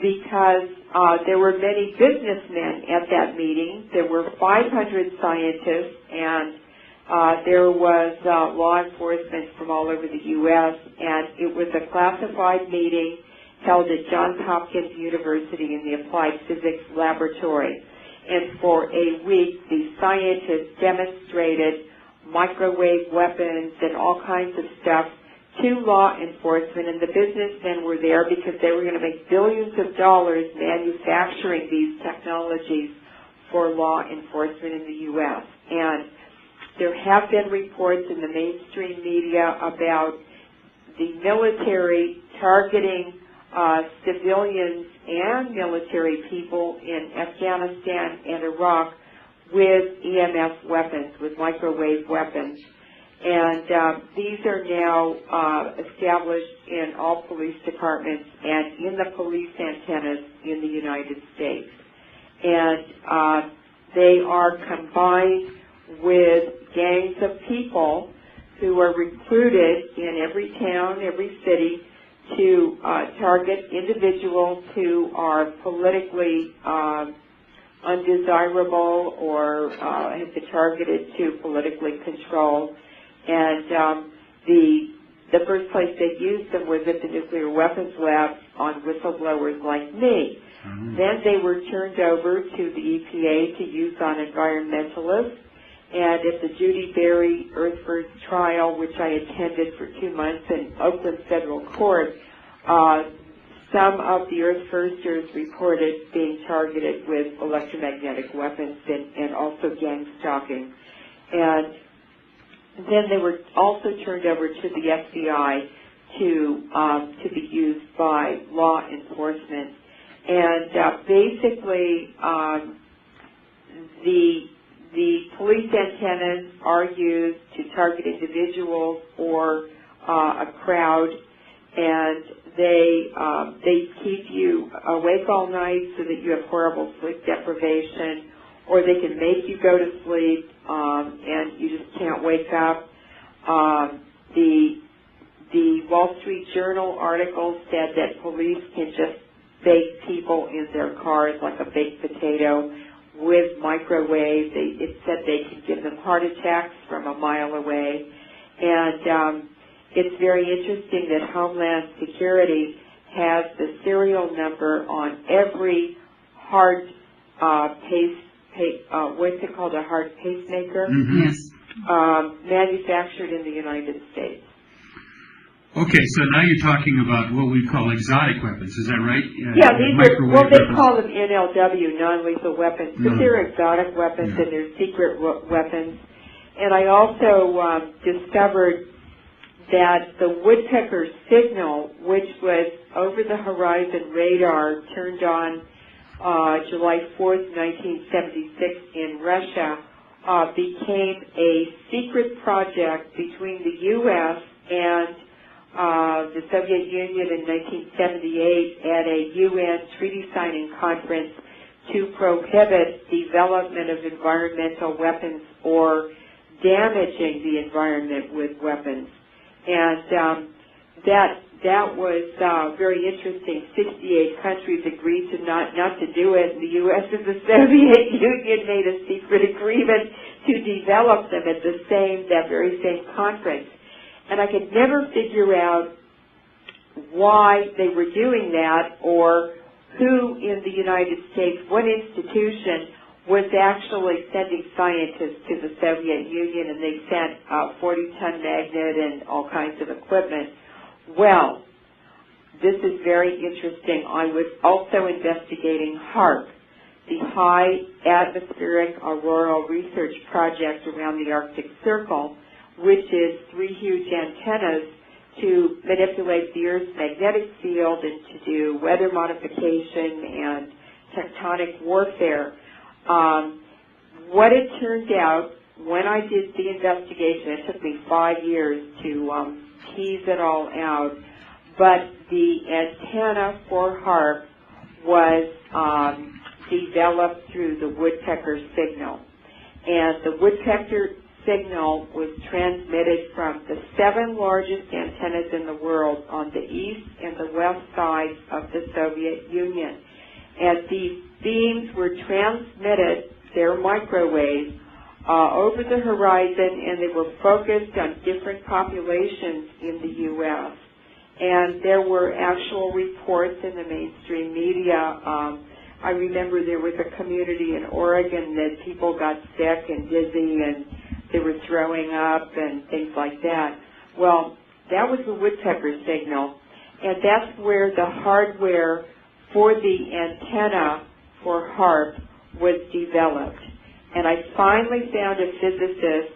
because there were many businessmen at that meeting. There were 500 scientists, and there was law enforcement from all over the U.S., and it was a classified meeting held at Johns Hopkins University in the Applied Physics Laboratory. And for a week, the scientists demonstrated microwave weapons and all kinds of stuff to law enforcement, and the businessmen were there because they were going to make billions of dollars manufacturing these technologies for law enforcement in the U.S. And there have been reports in the mainstream media about the military targeting civilians and military people in Afghanistan and Iraq with EMF weapons, with microwave weapons. And these are now established in all police departments and in the police antennas in the United States. And they are combined with gangs of people who are recruited in every town, every city, to target individuals who are politically undesirable or have been targeted to politically control. And the first place they used them was at the nuclear weapons lab on whistleblowers like me. Mm-hmm. Then they were turned over to the EPA to use on environmentalists. And at the Judy Berry Earth First trial, which I attended for 2 months in Oakland Federal Court, some of the Earth Firsters reported being targeted with electromagnetic weapons and also gang stalking. And then they were also turned over to the FBI to be used by law enforcement. And basically, the police antennas are used to target individuals or a crowd, and they keep you awake all night so that you have horrible sleep deprivation, or they can make you go to sleep and you just can't wake up. The Wall Street Journal article said that police can just bake people in their cars like a baked potato with microwave. It said they can give them heart attacks from a mile away. And it's very interesting that Homeland Security has the serial number on every heart what's it called, a heart pacemaker? Mm-hmm. Yes. Manufactured in the United States. Okay, so now you're talking about what we call exotic weapons, is that right? Yeah, these are, well, they call them NLW, non-lethal weapons, but they're exotic weapons and they're secret weapons. And I also discovered that the woodpecker signal, which was over-the-horizon radar turned on July 4th, 1976 in Russia, became a secret project between the U.S. and the Soviet Union in 1978 at a UN treaty signing conference to prohibit development of environmental weapons or damaging the environment with weapons. And that was very interesting. 68 countries agreed to not to do it. The U.S. and the Soviet Union made a secret agreement to develop them at that very same conference. And I could never figure out why they were doing that or who in the United States, what institution was actually sending scientists to the Soviet Union, and they sent a 40-ton magnet and all kinds of equipment. Well, this is very interesting. I was also investigating HAARP, the High Atmospheric Auroral Research Project around the Arctic Circle, which is 3 huge antennas to manipulate the Earth's magnetic field and to do weather modification and tectonic warfare. What it turned out, when I did the investigation, it took me 5 years to tease it all out, but the antenna for HAARP was developed through the woodpecker signal. And the woodpecker signal was transmitted from the 7 largest antennas in the world on the east and the west sides of the Soviet Union. And these beams were transmitted, they're microwaves, over the horizon, and they were focused on different populations in the U.S. And there were actual reports in the mainstream media. I remember there was a community in Oregon that people got sick and dizzy and they were throwing up and things like that. Well, that was the woodpecker signal, and that's where the hardware for the antenna for HARP was developed. And I finally found a physicist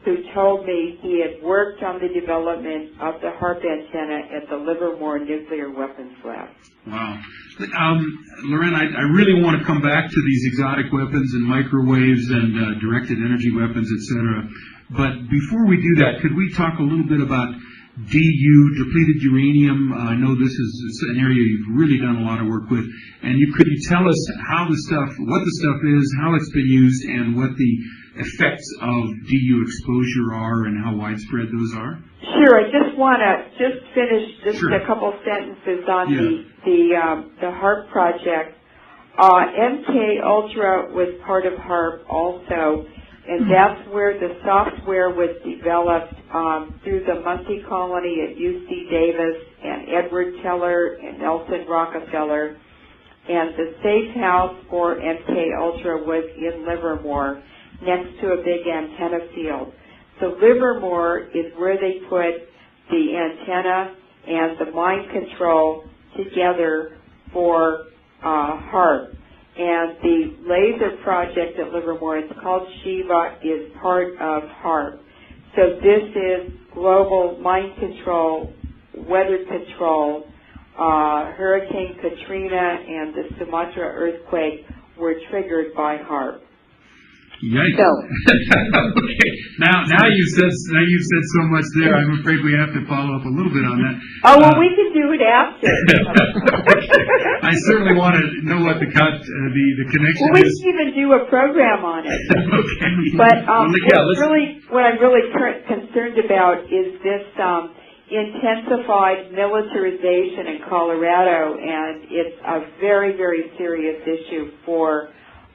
who told me he had worked on the development of the HARP antenna at the Livermore Nuclear Weapons Lab. Wow. Leuren, I really want to come back to these exotic weapons and microwaves and directed energy weapons, etc. But before we do that, could we talk a little bit about DU, depleted uranium? I know this is an area you've really done a lot of work with. And could you tell us what the stuff is, how it's been used, and what the effects of DU exposure are and how widespread those are? Sure. I just want to finish a couple sentences on the HARP project. MK Ultra was part of HARP also, and that's where the software was developed through the Monkey Colony at UC Davis and Edward Teller and Nelson Rockefeller. And the safe house for MK Ultra was in Livermore, next to a big antenna field. So Livermore is where they put the antenna and the mind control together for HARP. And the laser project at Livermore, it's called Shiva, is part of HARP. So this is global mind control, weather control. Hurricane Katrina and the Sumatra earthquake were triggered by HARP. Yikes. Okay. Now you've said so much there. I'm afraid we have to follow up a little bit on that. Oh, well, we can do it after. I certainly want to know what the connection well, we is. can even do a program on it. Okay. But what I'm really concerned about is this intensified militarization in Colorado, and it's a very, very serious issue for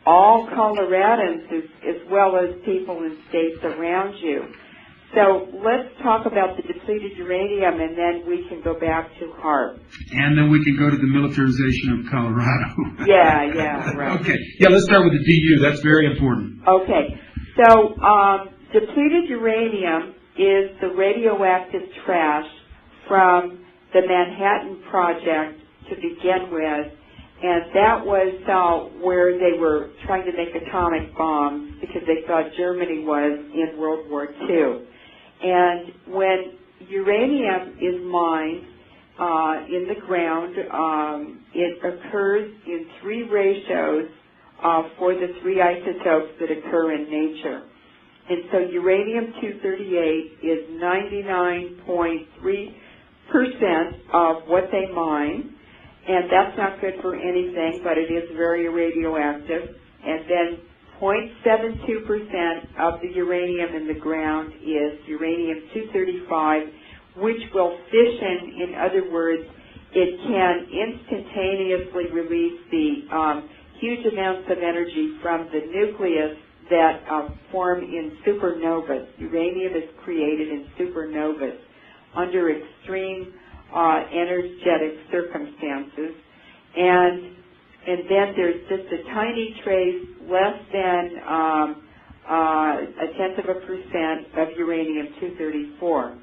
all Coloradans as well as people in states around you. So let's talk about the depleted uranium, and then we can go back to HARP. And then we can go to the militarization of Colorado. Yeah, right. Okay. Yeah, let's start with the DU. That's very important. Okay. So depleted uranium is the radioactive trash from the Manhattan Project to begin with. And that was where they were trying to make atomic bombs because they thought Germany was in World War II. And when uranium is mined in the ground, it occurs in 3 ratios for the 3 isotopes that occur in nature. And so uranium-238 is 99.3% of what they mine. And that's not good for anything, but it is very radioactive. And then 0.72% of the uranium in the ground is uranium-235, which will fission. In other words, it can instantaneously release the huge amounts of energy from the nucleus that form in supernovas. Uranium is created in supernovas under extreme energetic circumstances, and then there's just a tiny trace, less than 0.1% of uranium-234.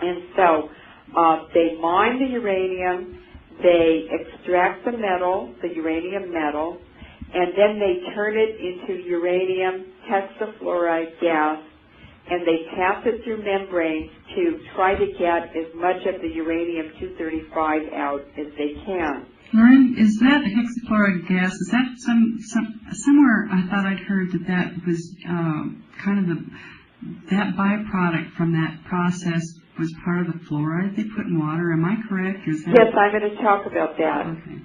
And so they mine the uranium, they extract the metal, the uranium metal, and then they turn it into uranium hexafluoride gas, and they pass it through membranes to try to get as much of the uranium-235 out as they can. Leuren, is that hexafluoride gas, is that somewhere I thought I'd heard that was kind of that byproduct from that process was part of the fluoride they put in water? Am I correct? Is that... Yes, I'm going to talk about that. Okay.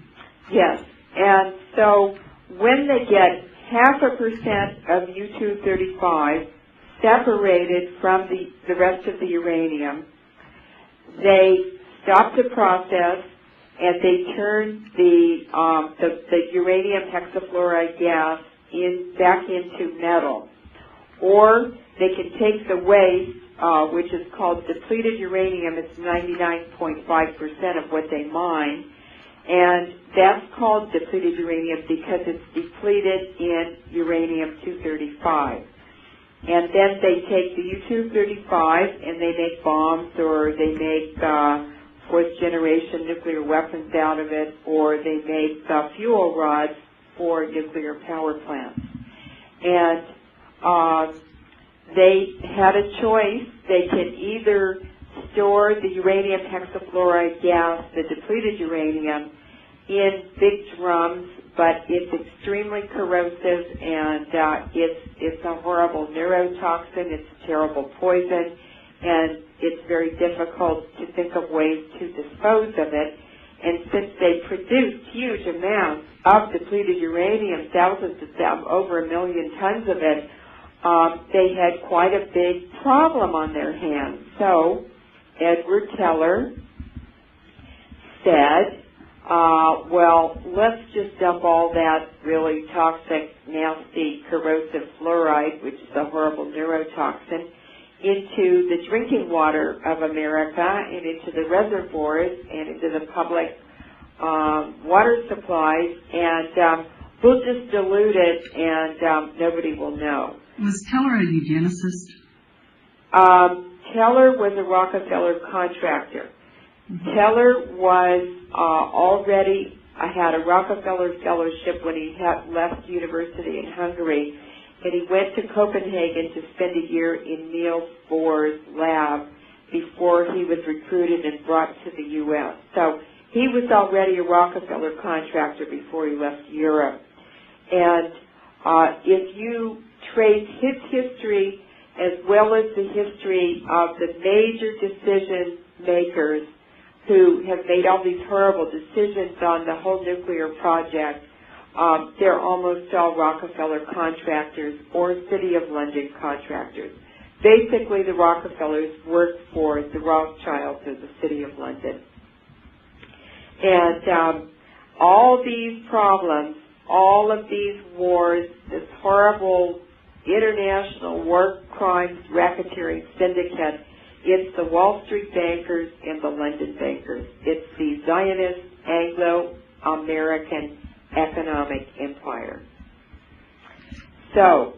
Yes, and so when they get 0.5% of U-235 separated from the rest of the uranium. They stopped the process, and they turned the uranium hexafluoride gas back into metal. Or they can take the waste, which is called depleted uranium. It's 99.5% of what they mine. And that's called depleted uranium because it's depleted in uranium-235. And then they take the U-235 and they make bombs, or they make fourth-generation nuclear weapons out of it, or they make fuel rods for nuclear power plants. And they had a choice. They can either store the uranium hexafluoride gas, the depleted uranium, in big drums, but it's extremely corrosive, and it's a horrible neurotoxin. It's a terrible poison, and it's very difficult to think of ways to dispose of it. And since they produced huge amounts of depleted uranium, thousands of them, over 1 million tons of it, they had quite a big problem on their hands. So Edward Teller said, well, let's just dump all that really toxic, nasty, corrosive fluoride, which is a horrible neurotoxin, into the drinking water of America and into the reservoirs and into the public water supplies, and we'll just dilute it, and nobody will know. Was Teller a eugenicist? Teller was a Rockefeller contractor. Teller was already had a Rockefeller fellowship when he had left university in Hungary, and he went to Copenhagen to spend a year in Niels Bohr's lab before he was recruited and brought to the U.S. So he was already a Rockefeller contractor before he left Europe. And if you trace his history as well as the history of the major decision makers who have made all these horrible decisions on the whole nuclear project, they're almost all Rockefeller contractors or City of London contractors. Basically, the Rockefellers worked for the Rothschilds of the City of London. And all these problems, all of these wars, this horrible international war crimes racketeering syndicate, it's the Wall Street bankers and the London bankers. It's the Zionist Anglo-American economic empire. So,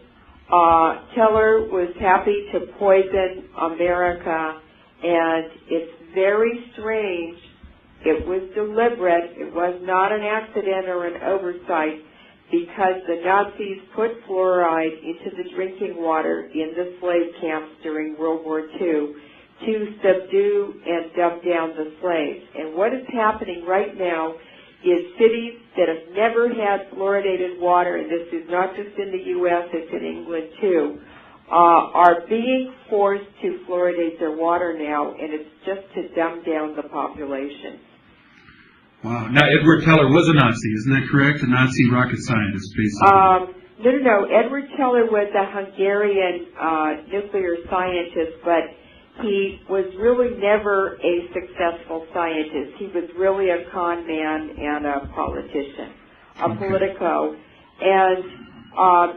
Teller was happy to poison America, and it's very strange. It was deliberate. It was not an accident or an oversight, because the Nazis put fluoride into the drinking water in the slave camps during World War II to subdue and dumb down the slaves. And what is happening right now is cities that have never had fluoridated water, and this is not just in the U.S., it's in England too, are being forced to fluoridate their water now, and it's just to dumb down the population. Wow. Now, Edward Teller was a Nazi, isn't that correct? A Nazi rocket scientist, basically. No. Edward Teller was a Hungarian nuclear scientist, but he was really never a successful scientist. He was really a con man and a politician, a politico. And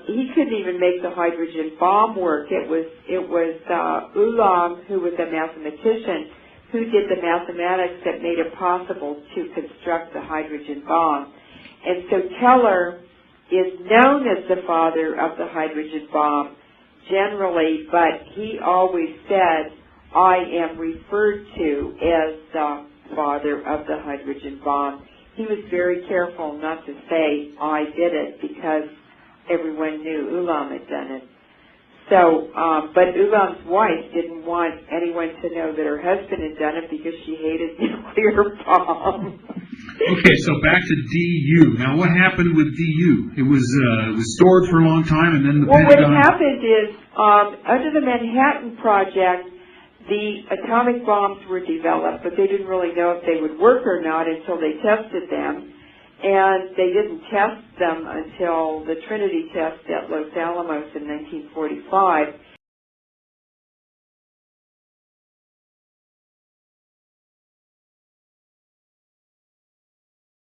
he couldn't even make the hydrogen bomb work. It was Ulam, who was a mathematician, who did the mathematics that made it possible to construct the hydrogen bomb. And so Teller is known as the father of the hydrogen bomb generally, but he always said, I am referred to as the father of the hydrogen bomb. He was very careful not to say, I did it, because everyone knew Ulam had done it. So, but Ulam's wife didn't want anyone to know that her husband had done it because she hated nuclear bombs. Okay, so back to DU. Now, what happened with DU? It was stored for a long time, and then the Pentagon... What happened is, under the Manhattan Project, the atomic bombs were developed, but they didn't really know if they would work or not until they tested them. And they didn't test them until the Trinity test at Los Alamos in 1945.